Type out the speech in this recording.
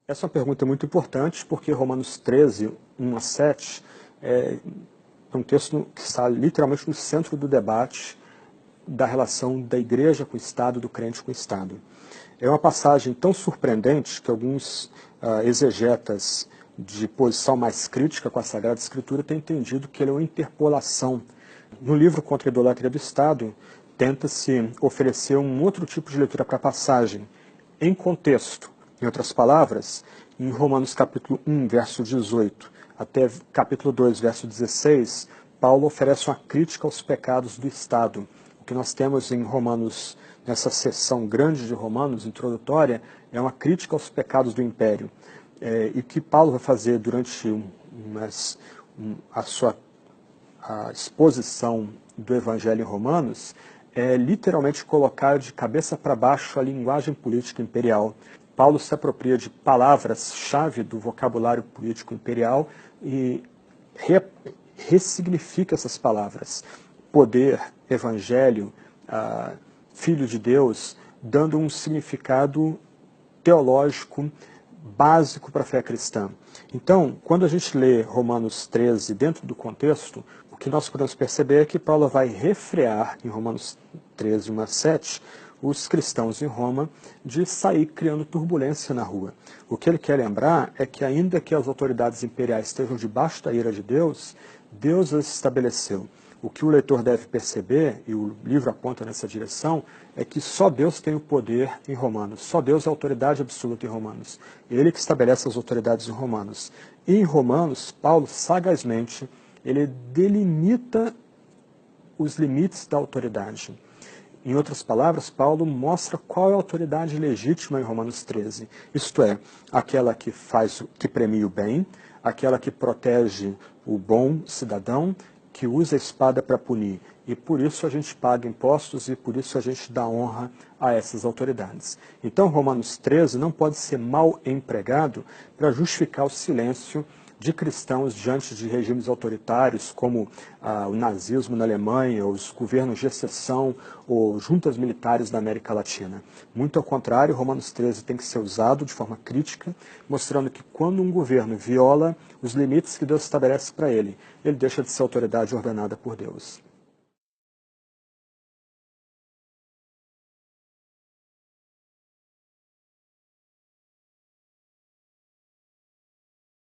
Essa é uma pergunta muito importante, porque Romanos 13, 1 a 7, é um texto que está literalmente no centro do debate da relação da igreja com o Estado, do crente com o Estado. É uma passagem tão surpreendente que alguns exegetas de posição mais crítica com a Sagrada Escritura têm entendido que ele é uma interpolação. No livro Contra a Idolatria do Estado, tenta-se oferecer um outro tipo de leitura para a passagem, em contexto. Em outras palavras, em Romanos capítulo 1, verso 18, até capítulo 2, verso 16, Paulo oferece uma crítica aos pecados do Estado. O que nós temos em Romanos, nessa seção grande de Romanos, introdutória, é uma crítica aos pecados do império. E o que Paulo vai fazer durante a exposição do Evangelho em Romanos é literalmente colocar de cabeça para baixo a linguagem política imperial. Paulo se apropria de palavras-chave do vocabulário político imperial e ressignifica essas palavras. Poder, evangelho, filho de Deus, dando um significado teológico básico para a fé cristã. Então, quando a gente lê Romanos 13 dentro do contexto, o que nós podemos perceber é que Paulo vai refrear em Romanos 13, 1 a 7, os cristãos em Roma de sair criando turbulência na rua. O que ele quer lembrar é que ainda que as autoridades imperiais estejam debaixo da ira de Deus, Deus as estabeleceu. O que o leitor deve perceber, e o livro aponta nessa direção, é que só Deus tem o poder em Romanos. Só Deus é a autoridade absoluta em Romanos. Ele que estabelece as autoridades em Romanos. E em Romanos, Paulo, sagazmente, ele delimita os limites da autoridade. Em outras palavras, Paulo mostra qual é a autoridade legítima em Romanos 13. Isto é, aquela que premia o bem, aquela que protege o bom cidadão, que usa a espada para punir. E por isso a gente paga impostos e por isso a gente dá honra a essas autoridades. Então, Romanos 13 não pode ser mal empregado para justificar o silêncio de cristãos diante de regimes autoritários, como o nazismo na Alemanha, os governos de exceção ou juntas militares da América Latina. Muito ao contrário, Romanos 13 tem que ser usado de forma crítica, mostrando que quando um governo viola os limites que Deus estabelece para ele, ele deixa de ser autoridade ordenada por Deus.